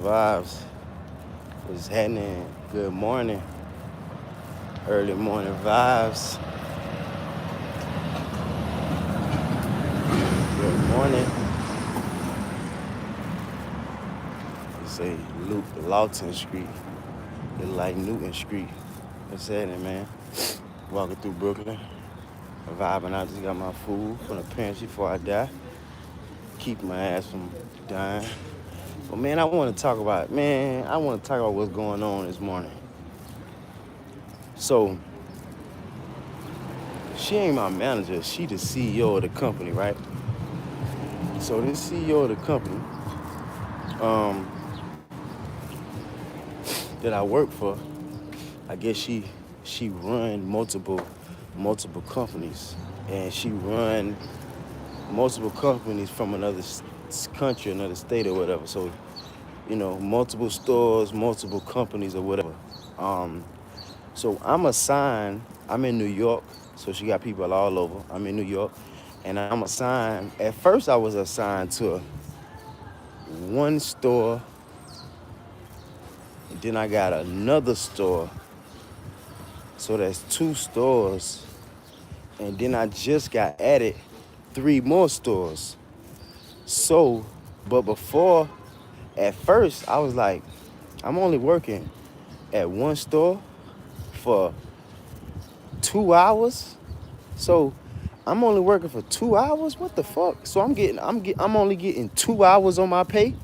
Vibes is happening. Good morning, early morning vibes. Good morning. It's a Luke Lawton Street. It's like Newton Street. What's happening, man? Walking through Brooklyn, vibing. I just got my food from the pantry before I die. Keep my ass from dying. But man, I want to talk about what's going on this morning. So she ain't my manager. She the CEO of the company, right? So this CEO of the company, um, that I work for, I guess she run multiple companies, and she run multiple companies from another country, another state or whatever. So multiple stores, multiple companies or whatever. Um, so I'm assigned. I'm in New York, so she got people all over. I'm in New York, and I'm assigned. At first, I was assigned to one store, and then I got another store. So that's two stores, and then I just got added three more stores. So, but before, at first, I was like, I'm only working at one store for 2 hours. So I'm only working for 2 hours. What the fuck? So I'm only getting 2 hours on my pay.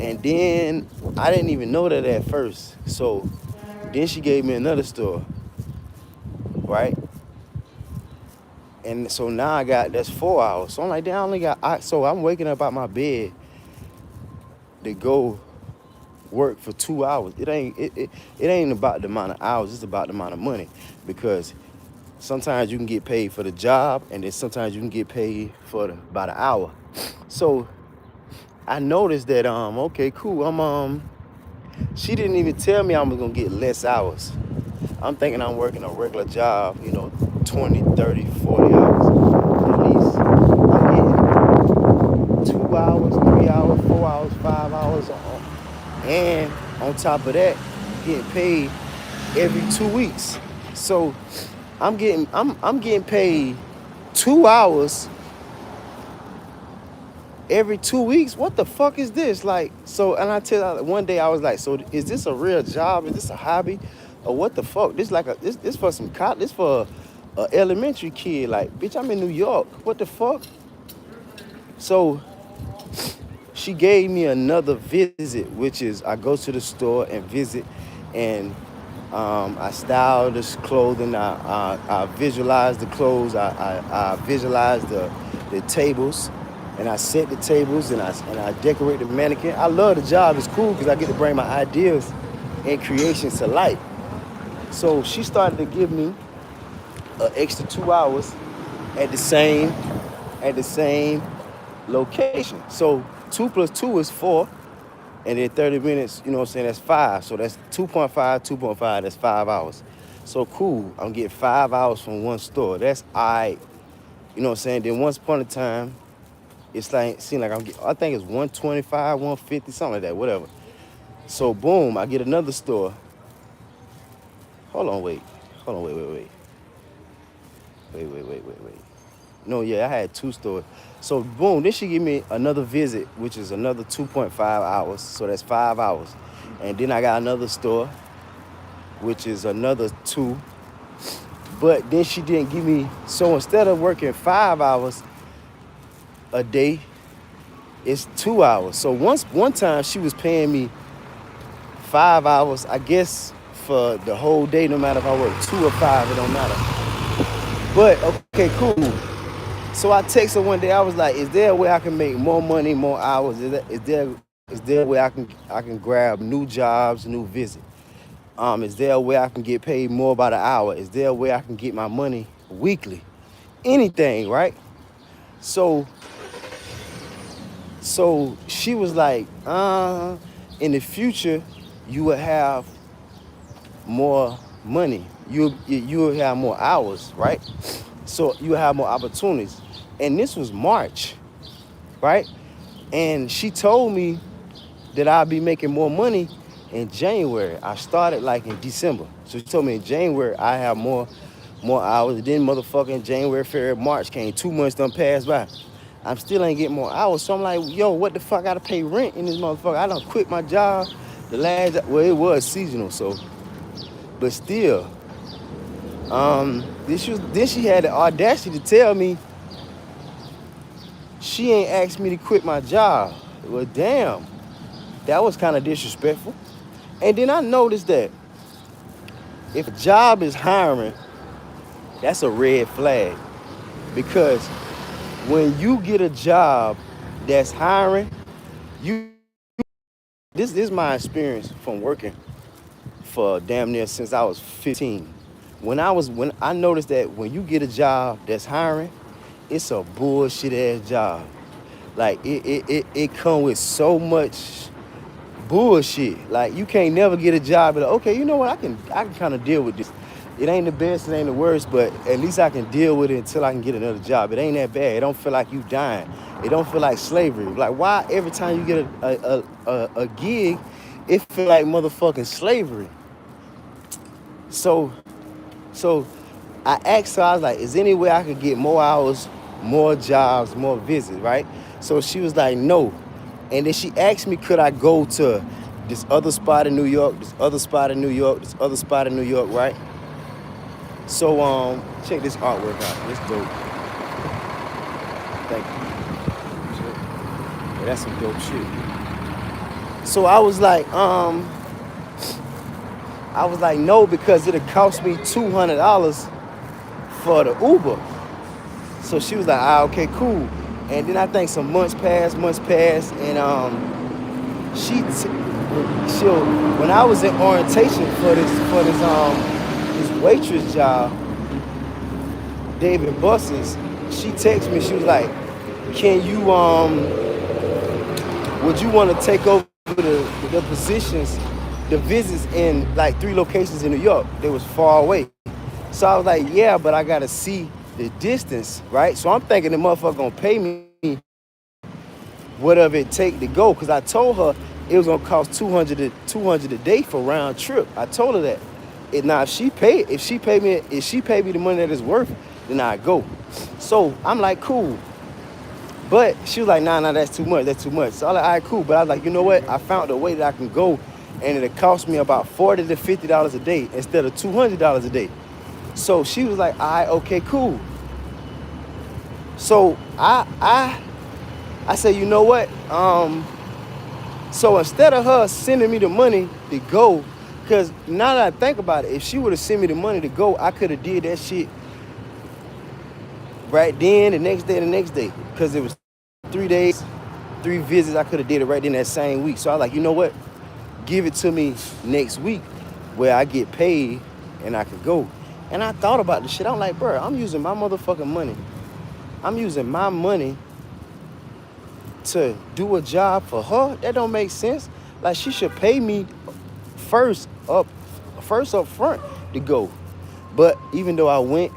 And then I didn't even know that at first. So then she gave me another store, right? And so now that's 4 hours. So I'm like, damn, so I'm waking up out my bed to go work for 2 hours. It ain't about the amount of hours, it's about the amount of money. Because sometimes you can get paid for the job, and then sometimes you can get paid for about an hour. So I noticed that okay, cool. She didn't even tell me I was gonna get less hours. I'm thinking I'm working a regular job, 20, 30, 40 hours at least. I'm getting 2 hours, 3 hours, 4 hours, 5 hours and on top of that, getting paid every 2 weeks. So I'm getting paid 2 hours every 2 weeks. What the fuck is this? Like, so, and I tell her one day I was like, so is this a real job? Is this a hobby? Or what the fuck? This for some cop, this for a elementary kid. Like, bitch, I'm in New York. What the fuck? So she gave me another visit, which is I go to the store and visit, and I style this clothing. I visualize the clothes. I visualize the tables, and I set the tables, and I decorate the mannequin. I love the job. It's cool because I get to bring my ideas and creations to life. So she started to give me an extra 2 hours at the same location. So 2 + 2 is 4. And then 30 minutes, you know what I'm saying, that's 5. So that's 2.5, 2.5, that's 5 hours. So cool, I'm getting 5 hours from one store. That's all right. You know what I'm saying? Then once upon a time, it's like, I think it's 125, 150, something like that, whatever. So boom, I get another store. Hold on, wait. Wait. No, yeah, I had two stores. So boom, then she give me another visit, which is another 2.5 hours. So that's 5 hours. And then I got another store, which is another 2. But then she didn't give me, so instead of working 5 hours a day, it's 2 hours. So one time she was paying me 5 hours, I guess, for the whole day, no matter if I work 2 or 5, it don't matter. But okay, cool. So I text her one day. I was like, "Is there a way I can make more money, more hours? Is there a way I can grab new jobs, new visit? Is there a way I can get paid more by the hour? Is there a way I can get my money weekly? Anything, right?" So she was like, in the future, you will have more money. You will have more hours, right? So you will have more opportunities. And this was March, right? And she told me that I'll be making more money in January. I started like in December. So she told me in January I have more hours. Then motherfucking January, February, March came. 2 months done passed by. I'm still ain't getting more hours. So I'm like, yo, what the fuck? I gotta pay rent in this motherfucker. I done quit my job. The last, well, it was seasonal, so, but still, then she had the audacity to tell me she ain't asked me to quit my job. Well, damn, that was kind of disrespectful. And then I noticed that if a job is hiring, that's a red flag. Because when you get a job that's hiring, this is my experience from working for damn near since I was 15. When I noticed that when you get a job that's hiring, it's a bullshit ass job. Like it come with so much bullshit. Like you can't never get a job and like, okay, you know what, I can kind of deal with this. It ain't the best, it ain't the worst, but at least I can deal with it until I can get another job. It ain't that bad. It don't feel like you dying. It don't feel like slavery. Like why every time you get a gig, it feel like motherfucking slavery. So I asked her, I was like, is there any way I could get more hours, more jobs, more visits, right? So she was like, no. And then she asked me, could I go to this other spot in New York, this other spot in New York, this other spot in New York, right? So check this artwork out. It's dope. Thank you. Yeah, that's some dope shit. So I was like, no, because it'll cost me $200 for the Uber. So she was like, okay, cool. And then I think some months passed, and when I was in orientation for this waitress job, David Buses, she texted me. She was like, can you would you want to take over the positions, the visits in like 3 locations in New York? They was far away. So I was like, yeah, but I gotta see the distance, right? So I'm thinking the motherfucker gonna pay me whatever it take to go, because I told her it was gonna cost $200 a day for round trip. I told her that. Now if she pay me the money that it's worth, then I go. So I'm like, cool. But she was like, nah, that's too much. So I was like, all right, cool. But I was like, you know what? I found a way that I can go, and it'll cost me about $40 to $50 a day instead of $200 a day. So she was like, all right, okay, cool. So I said, you know what? So instead of her sending me the money to go, because now that I think about it, if she would have sent me the money to go, I could have did that shit right then, the next day, because it was 3 days, 3 visits. I could have did it right then that same week. So I was like, you know what? Give it to me next week where I get paid and I could go. And I thought about the shit. I'm like, bro, I'm using my motherfucking money. I'm using my money to do a job for her. That don't make sense. Like, she should pay me first up front to go. But even though I went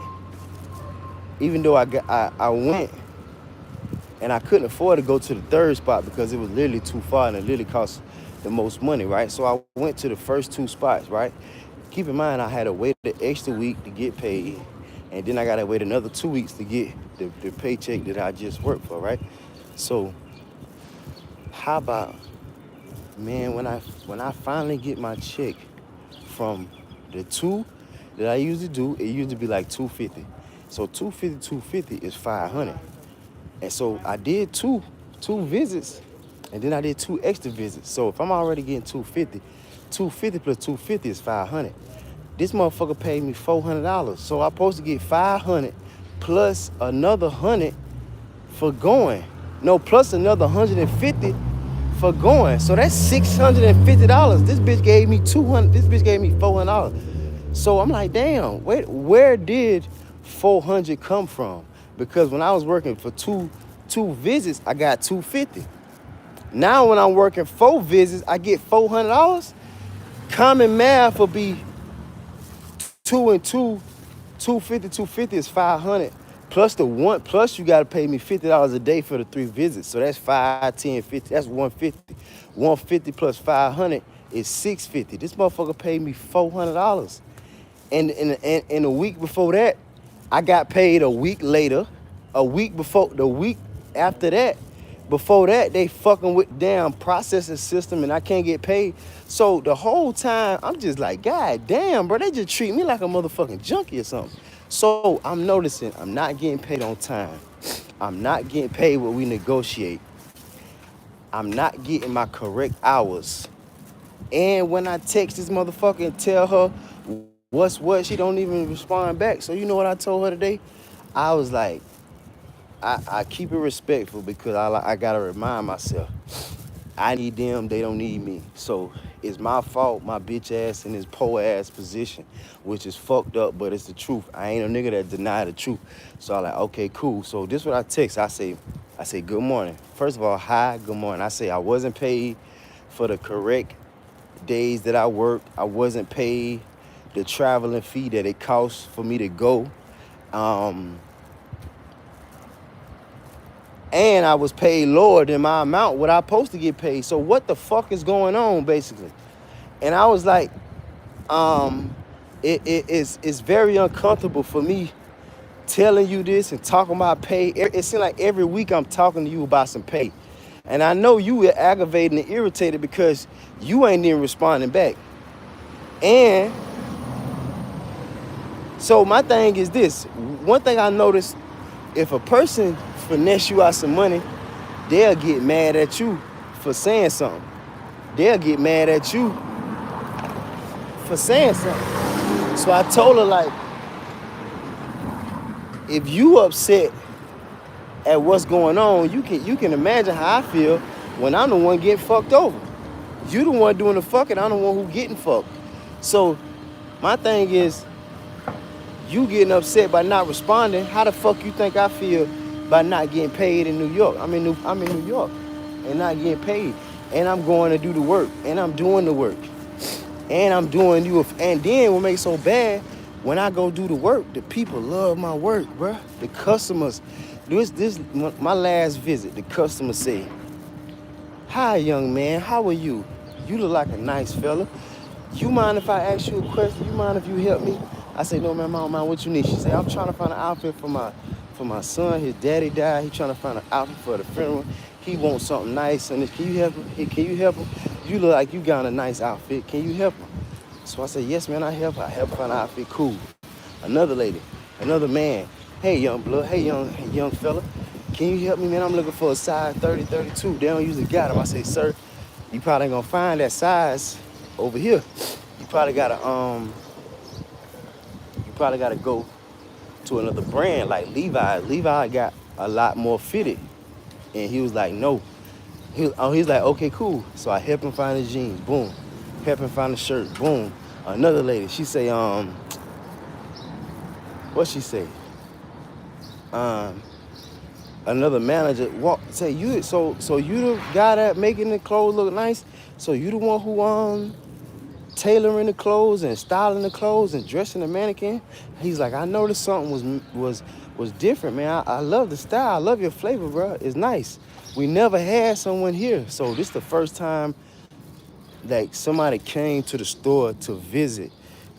and I couldn't afford to go to the 3rd spot because it was literally too far and it literally cost the most money, right? So I went to the first 2 spots, right? Keep in mind, I had to wait the extra week to get paid, and then I gotta wait another 2 weeks to get the paycheck that I just worked for, right? So how about, man, when I finally get my check from the 2 that I usually do, it used to be like $250. So $250 is $500. And so I did two visits, and then I did 2 extra visits. So if I'm already getting $250 plus $250 is $500. This motherfucker paid me $400. So I'm supposed to get $500 plus another $100 for going. No, plus another $150 for going. So that's $650. This bitch gave me $200. This bitch gave me $400. So I'm like, damn, where did $400 come from? Because when I was working for two visits, I got $250. Now when I'm working 4 visits, I get $400. Common math would be 2 and 2, $250 is $500 plus you gotta pay me $50 a day for the 3 visits. So that's 5, 10, 50. That's 150. 150 plus 500 is 650. This motherfucker paid me $400. And a week before that, I got paid a week later. A week before, the week after that, before that, they fucking with damn processing system and I can't get paid. So the whole time, I'm just like, God damn, bro, they just treat me like a motherfucking junkie or something. So I'm noticing I'm not getting paid on time. I'm not getting paid what we negotiate. I'm not getting my correct hours. And when I text this motherfucker and tell her what's what, she don't even respond back. So you know what I told her today? I was like, I keep it respectful because I gotta remind myself, I need them, they don't need me. So it's my fault, my bitch ass in this poor ass position, which is fucked up, but it's the truth. I ain't a nigga that deny the truth. So I'm like, okay, cool. So this is what I text. I say, good morning. First of all, hi, good morning. I say I wasn't paid for the correct days that I worked. I wasn't paid the traveling fee that it costs for me to go. And I was paid lower than my amount what I supposed to get paid. So what the fuck is going on, basically? And I was like, it's very uncomfortable for me telling you this and talking about pay. It seems like every week I'm talking to you about some pay. And I know you were aggravated and irritated because you ain't even responding back. And so my thing is this. One thing I noticed, if a person finesse you out some money, they'll get mad at you for saying something. They'll get mad at you for saying something. So I told her, like, if you upset at what's going on, you can imagine how I feel when I'm the one getting fucked over. You the one doing the fucking, I'm the one who getting fucked. So my thing is, you getting upset by not responding. How the fuck you think I feel by not getting paid in New York? I'm in New York and not getting paid. And I'm going to do the work. And I'm doing the work. And I'm doing you. And then what makes it so bad, when I go do the work, the people love my work, bruh. The customers, this my last visit, the customer said, hi, young man, how are you? You look like a nice fella. You mind if I ask you a question? You mind if you help me? I say, no, man, I don't mind. What you need? She say, I'm trying to find an outfit for my son. His daddy died. He trying to find an outfit for the funeral. He wants something nice. And can you help him? Hey, can you help him? You look like you got a nice outfit. Can you help him? So I say, yes, man, I help. I help find an outfit. Cool. Another lady, another man. Hey, young blood. Hey, young fella. Can you help me, man? I'm looking for a size 30, 32. They don't usually got them. I say, sir, you probably gonna find that size over here. You probably gotta go to another brand like Levi. Levi got a lot more fitted. And he was like, no. He's like, okay, cool. So I help him find the jeans. Boom. Help him find the shirt. Boom. Another lady, she say, what she say? Another manager say, you so you the guy that making the clothes look nice? So you the one who tailoring the clothes and styling the clothes and dressing the mannequin? He's like, I noticed something was different, man. I love the style. I love your flavor, bro. It's nice. We never had someone here. So this the first time like somebody came to the store to visit,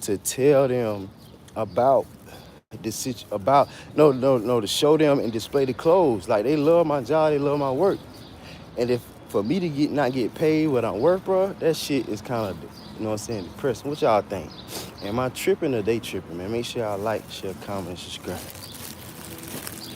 to tell them about to show them and display the clothes. Like, they love my job, they love my work. And if for me to not get paid what I'm worth, bro, that shit is kind of, you know what I'm saying, depressing. What y'all think? Am I tripping or they tripping, man? Make sure y'all like, share, comment, and subscribe.